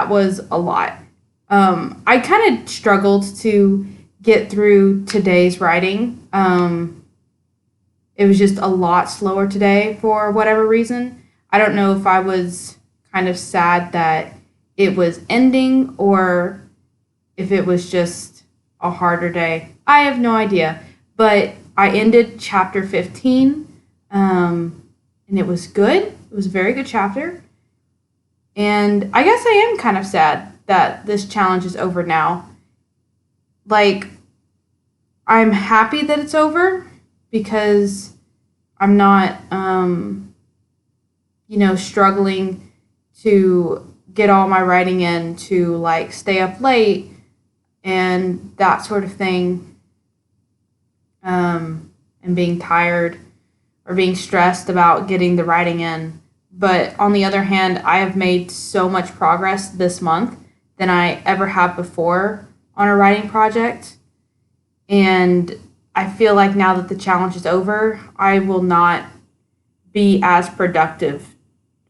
was a lot. I kind of struggled to get through today's writing. It was just a lot slower today for whatever reason. I don't know if I was kind of sad that it was ending or if it was just a harder day. I have no idea. But I ended chapter 15, and it was good. It was a very good chapter. And I guess I am kind of sad that this challenge is over now. Like, I'm happy that it's over because I'm not, struggling to get all my writing in, to like stay up late and that sort of thing, and being tired or being stressed about getting the writing in. But on the other hand, I have made so much progress this month than I ever have before on a writing project. And I feel like now that the challenge is over, I will not be as productive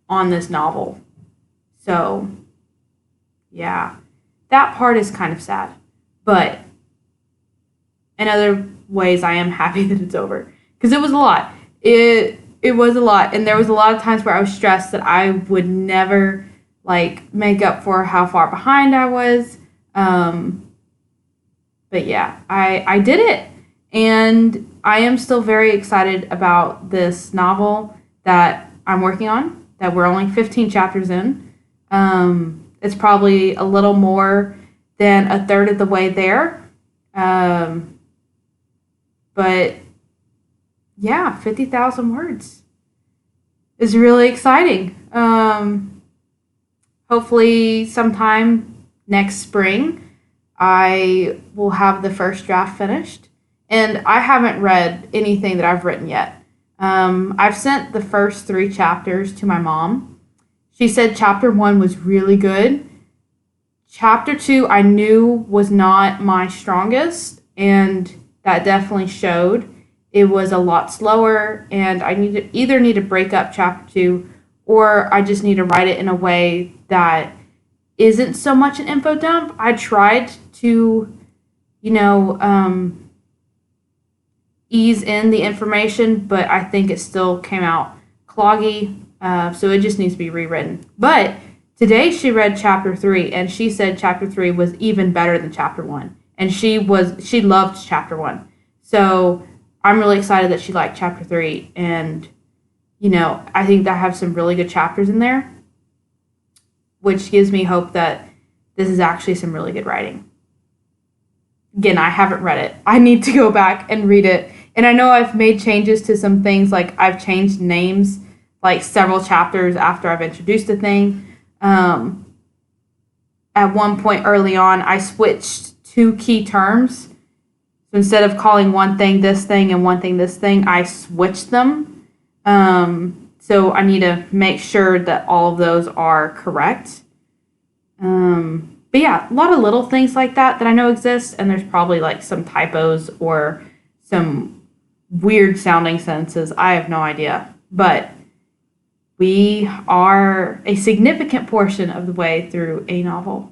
on this novel. So, yeah, that part is kind of sad. But in other ways, I am happy that it's over. Because it was a lot. It was a lot. And there was a lot of times where I was stressed that I would never, make up for how far behind I was. But yeah, I did it. And I am still very excited about this novel that I'm working on, that we're only 15 chapters in. It's probably a little more than a third of the way there. But yeah, 50,000 words is really exciting. Hopefully sometime next spring, I will have the first draft finished. And I haven't read anything that I've written yet. I've sent the first 3 chapters to my mom. She said chapter 1 was really good. Chapter 2 I knew was not my strongest, and that definitely showed. It was a lot slower, and I either need to break up chapter 2 or I just need to write it in a way that isn't so much an info dump. I tried to, ease in the information, but I think it still came out cloggy, so it just needs to be rewritten. But today she read chapter 3, and she said chapter 3 was even better than chapter 1, and she loved chapter 1. So I'm really excited that she liked chapter 3, and I think that I have some really good chapters in there, which gives me hope that this is actually some really good writing. Again, I haven't read it. I need to go back and read it. And I know I've made changes to some things, like I've changed names like several chapters after I've introduced a thing. At one point early on, I switched 2 key terms. So instead of calling one thing this thing and one thing this thing, I switched them. So I need to make sure that all of those are correct. But yeah, a lot of little things like that I know exist, and there's probably some typos or some weird sounding sentences. I have no idea. But we are a significant portion of the way through a novel.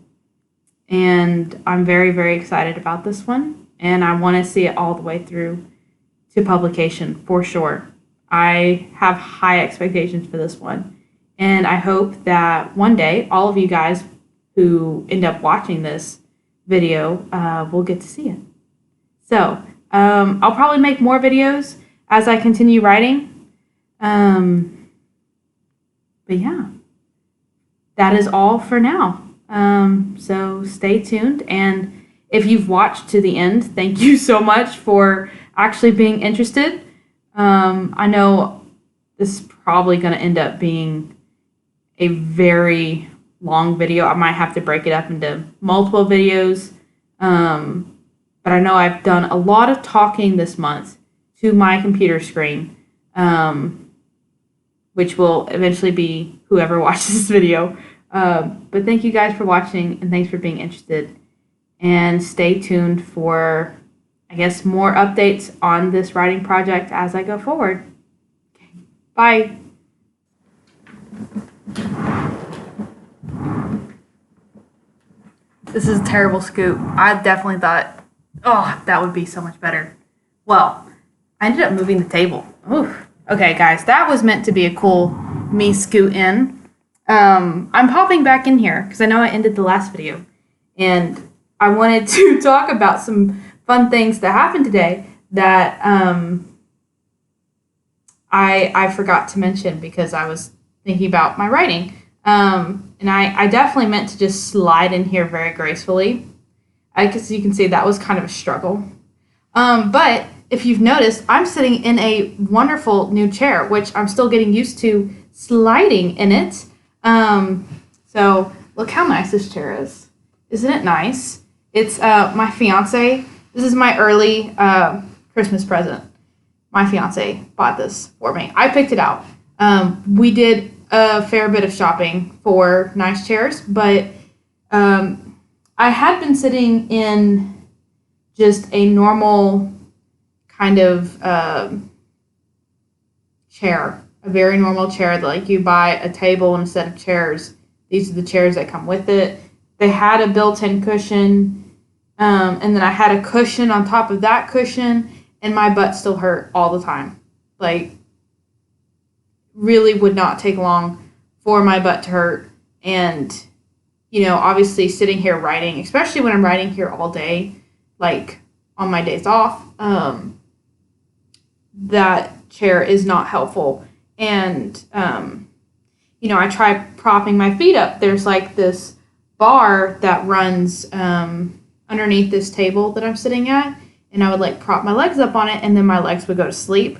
And I'm very, very excited about this one. And I want to see it all the way through to publication for sure. I have high expectations for this one. And I hope that one day all of you guys who end up watching this video will get to see it. So I'll probably make more videos as I continue writing. But yeah, that is all for now. So stay tuned. And if you've watched to the end, thank you so much for actually being interested. I know this is probably going to end up being a very long video. I might have to break it up into multiple videos. But I know I've done a lot of talking this month to my computer screen, which will eventually be whoever watches this video. But thank you guys for watching, and thanks for being interested. And stay tuned for, I guess, more updates on this writing project as I go forward. Okay. Bye. This is a terrible scoop. I definitely thought, oh, that would be so much better. Well, I ended up moving the table. Oof. Okay, guys, that was meant to be a cool me scoot in. I'm popping back in here because I know I ended the last video. And I wanted to talk about some fun things that happened today that I forgot to mention because I was thinking about my writing. And I definitely meant to just slide in here very gracefully. As you can see, that was kind of a struggle. But if you've noticed, I'm sitting in a wonderful new chair, which I'm still getting used to sliding in it. So look how nice this chair is. Isn't it nice? It's my fiance. This is my early Christmas present. My fiance bought this for me. I picked it out. We did a fair bit of shopping for nice chairs, but I had been sitting in just a normal kind of chair, a very normal chair that like you buy a table and a set of chairs. These are the chairs that come with it. They had a built-in cushion, and then I had a cushion on top of that cushion, and my butt still hurt all the time. Like, really would not take long for my butt to hurt. And, you know, obviously sitting here writing, especially when I'm writing here all day, like on my days off, that chair is not helpful. And, you know, I try propping my feet up. There's like this bar that runs underneath this table that I'm sitting at, and I would like prop my legs up on it, and then my legs would go to sleep.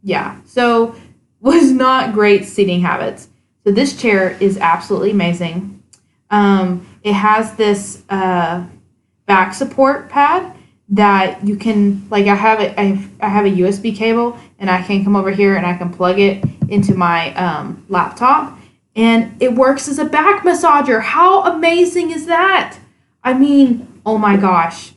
Yeah, so was not great seating habits. So this chair is absolutely amazing. It has this back support pad that you can, like, I have a USB cable, and I can come over here and I can plug it into my laptop, and it works as a back massager. How amazing is that? I mean, oh my gosh.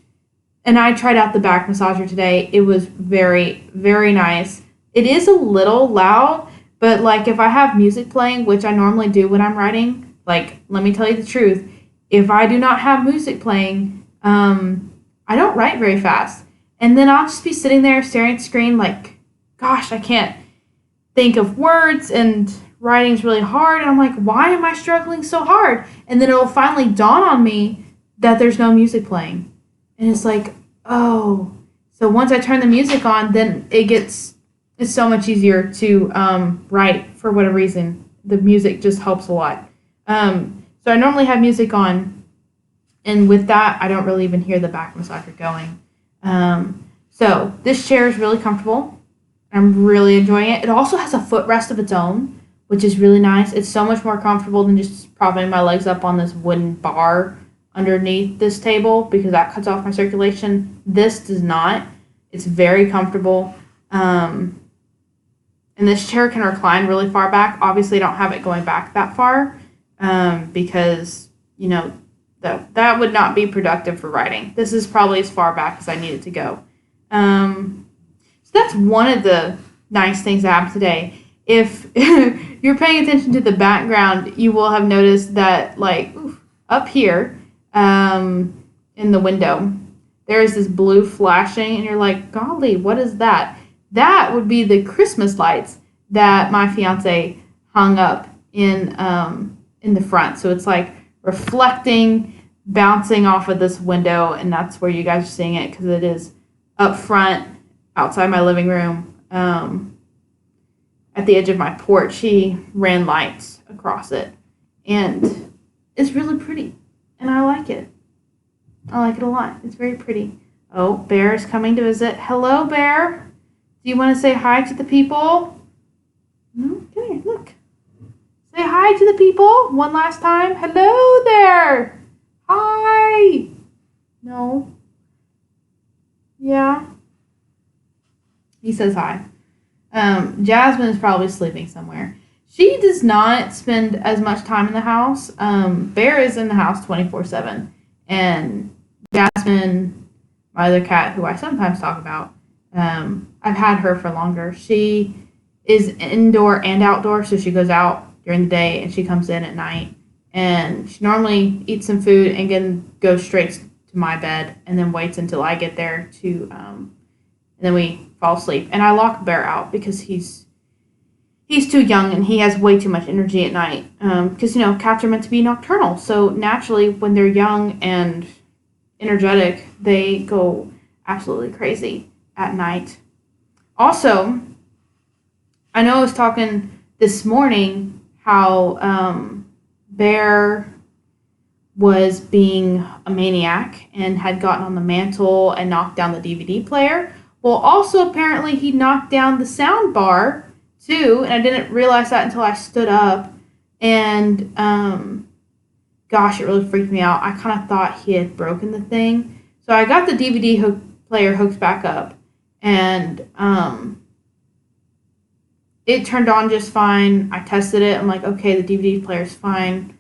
And I tried out the back massager today. It was very, very nice. It is a little loud, but like if I have music playing, which I normally do when I'm writing, like, let me tell you the truth, if I do not have music playing, I don't write very fast. And then I'll just be sitting there staring at the screen like, gosh, I can't think of words and writing's really hard. And I'm like, why am I struggling so hard? And then it'll finally dawn on me that there's no music playing. And it's like, oh. So once I turn the music on, then it's so much easier to write for whatever reason. The music just helps a lot. So I normally have music on, and with that, I don't really even hear the back massager going. So this chair is really comfortable. I'm really enjoying it. It also has a footrest of its own, which is really nice. It's so much more comfortable than just propping my legs up on this wooden bar underneath this table because that cuts off my circulation. This does not. It's very comfortable. And this chair can recline really far back. Obviously, I don't have it going back that far because, you know, that would not be productive for writing. This is probably as far back as I need it to go. So that's one of the nice things that happened today. If you're paying attention to the background, you will have noticed that, like, up here in the window, there is this blue flashing, and you're like, golly, what is that? That would be the Christmas lights that my fiance hung up in the front. So it's like reflecting, bouncing off of this window, and that's where you guys are seeing it because it is up front outside my living room. At the edge of my porch, he ran lights across it, and it's really pretty, and I like it. I like it a lot. It's very pretty. Oh, Bear is coming to visit. Hello, Bear. Do you want to say hi to the people? No? Come here, look. Say hi to the people one last time. Hello there. Hi. No. Yeah. He says hi. Jasmine is probably sleeping somewhere. She does not spend as much time in the house. Bear is in the house 24/7. And Jasmine, my other cat, who I sometimes talk about, I've had her for longer. She is indoor and outdoor, so she goes out during the day and she comes in at night. And she normally eats some food and then goes straight to my bed and then waits until I get there and then we fall asleep. And I lock Bear out because he's too young and he has way too much energy at night. Because, cats are meant to be nocturnal. So naturally, when they're young and energetic, they go absolutely crazy at night. Also, I know I was talking this morning how Bear was being a maniac and had gotten on the mantle and knocked down the DVD player. Well, also apparently he knocked down the sound bar too, and I didn't realize that until I stood up. And gosh, it really freaked me out. I kind of thought he had broken the thing. So I got the DVD player hooked back up, and it turned on just fine. I tested it. I'm like, okay, the DVD player's fine.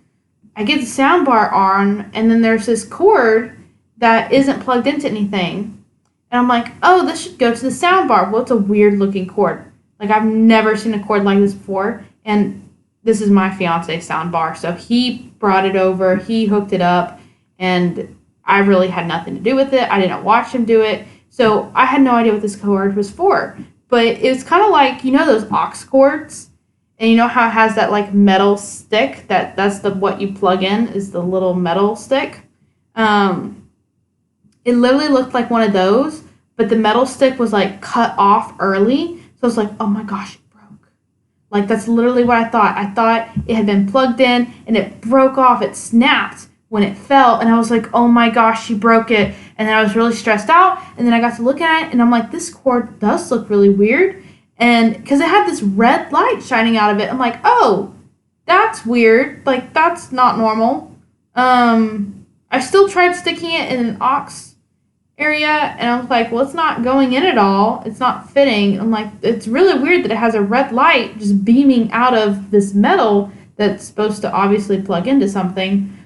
I get the sound bar on, and then there's this cord that isn't plugged into anything. And I'm like, oh, this should go to the sound bar. Well, it's a weird looking cord. Like, I've never seen a cord like this before. And this is my fiance's sound bar. So he brought it over. He hooked it up. And I really had nothing to do with it. I didn't watch him do it. So I had no idea what this cord was for. But it was kind of like, those aux cords? And you know how it has that, like, metal stick? That's what you plug in is the little metal stick. It literally looked like one of those, but the metal stick was, like, cut off early. So I was like, oh, my gosh, it broke. Like, that's literally what I thought. I thought it had been plugged in, and it broke off. It snapped when it fell, and I was like, oh, my gosh, she broke it. And then I was really stressed out, and then I got to look at it, and I'm like, this cord does look really weird. And because it had this red light shining out of it, I'm like, oh, that's weird. Like, that's not normal. I still tried sticking it in an aux area, and I was like, well, it's not going in at all. It's not fitting. I'm like, it's really weird that it has a red light just beaming out of this metal that's supposed to obviously plug into something.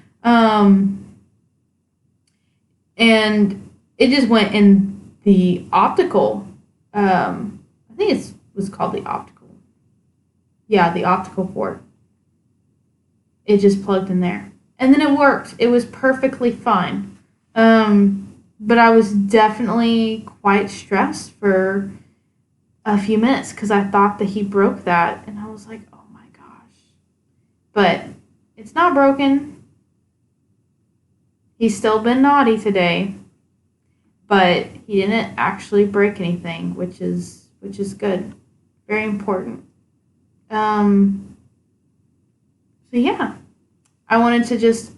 And it just went in the optical, I think it was called the optical. Yeah, the optical port. It just plugged in there. And then it worked. It was perfectly fine. But I was definitely quite stressed for a few minutes because I thought that he broke that. And I was like, oh my gosh. But it's not broken. He's still been naughty today. But he didn't actually break anything, which is good. Very important. So yeah. I wanted to just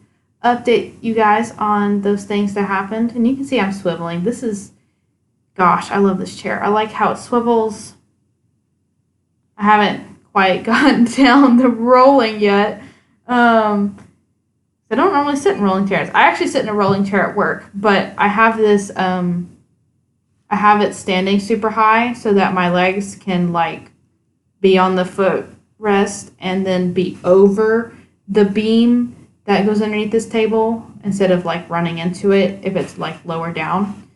update you guys on those things that happened. And you can see I'm swiveling. This is, gosh, I love this chair. I like how it swivels. I haven't quite gotten down the rolling yet. I don't normally sit in rolling chairs. I actually sit in a rolling chair at work, but I have this, I have it standing super high so that my legs can, like, be on the footrest and then be over the beam that goes underneath this table instead of, like, running into it if it's, like, lower down.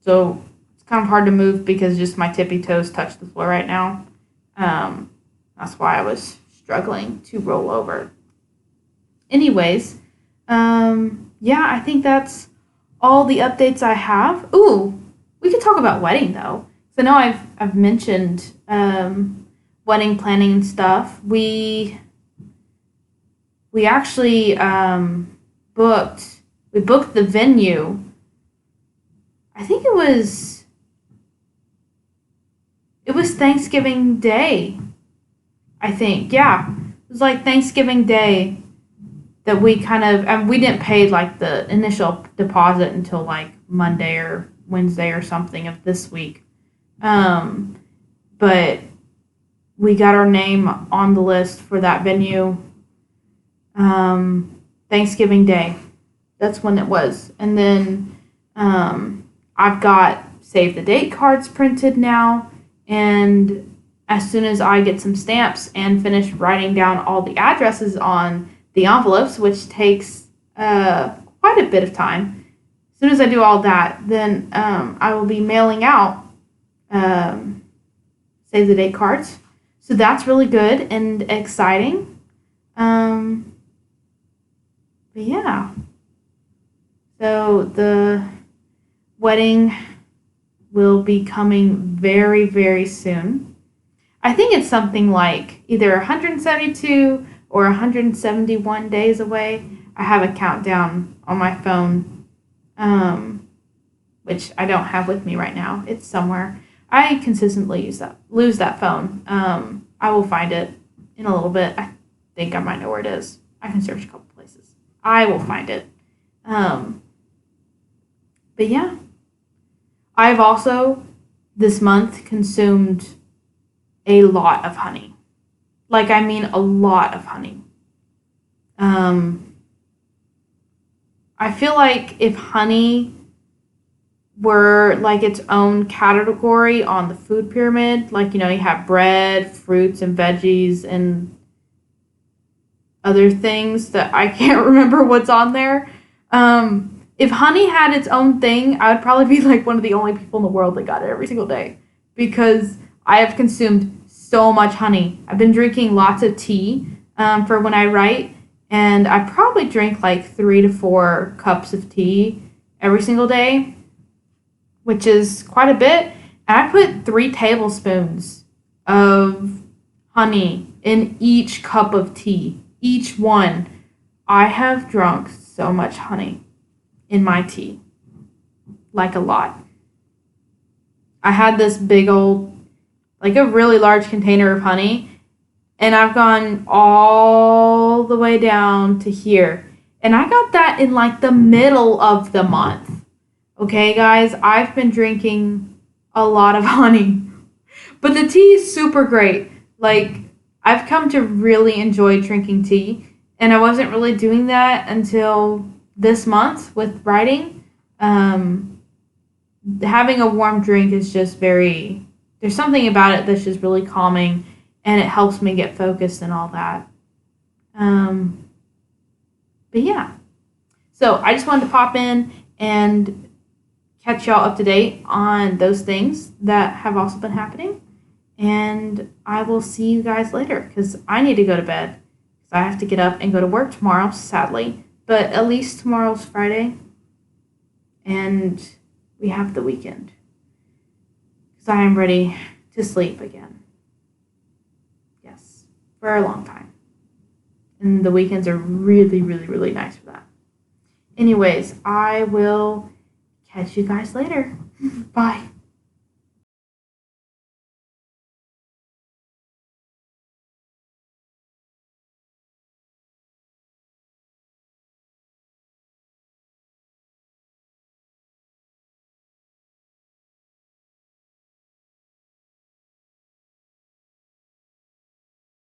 So it's kind of hard to move because just my tippy toes touch the floor right now. That's why I was struggling to roll over. Anyways, yeah, I think that's all the updates I have. Ooh, we could talk about wedding, though. So now I've mentioned wedding planning and stuff, we actually booked the venue. I think it was Thanksgiving Day. I think, yeah. It was like Thanksgiving Day that we kind of, and we didn't pay like the initial deposit until like Monday or Wednesday or something of this week. But we got our name on the list for that venue Thanksgiving Day. That's when it was. And then I've got save the date cards printed now. And as soon as I get some stamps and finish writing down all the addresses on the envelopes, which takes quite a bit of time, as soon as I do all that, then I will be mailing out save the date cards. So that's really good and exciting. But yeah. So the wedding will be coming very, very soon. I think it's something like either 172 or 171 days away. I have a countdown on my phone, which I don't have with me right now. It's somewhere. I consistently lose that phone. I will find it in a little bit. I think I might know where it is. I can search a couple places. I will find it. But yeah. I've also, this month, consumed a lot of honey. Like, I mean a lot of honey. I feel like if honey were like its own category on the food pyramid, like, you have bread, fruits, and veggies, and other things that I can't remember what's on there. If honey had its own thing, I would probably be like one of the only people in the world that got it every single day, because I have consumed so much honey. I've been drinking lots of tea for when I write, and I probably drink like 3 to 4 cups of tea every single day, which is quite a bit. And I put 3 tablespoons of honey in each cup of tea, each one. I have drunk so much honey in my tea, like a lot. I had this big old, like a really large container of honey, and I've gone all the way down to here. And I got that in like the middle of the month. Okay, guys, I've been drinking a lot of honey. But the tea is super great. Like, I've come to really enjoy drinking tea, and I wasn't really doing that until this month with writing. Having a warm drink is just there's something about it that's just really calming, and it helps me get focused and all that. But yeah. So I just wanted to pop in and catch y'all up to date on those things that have also been happening. And I will see you guys later, because I need to go to bed, because I have to get up and go to work tomorrow, sadly. But at least tomorrow's Friday, and we have the weekend, because I am ready to sleep again. Yes, for a long time. And the weekends are really, really, really nice for that. Anyways, I will catch you guys later. Bye.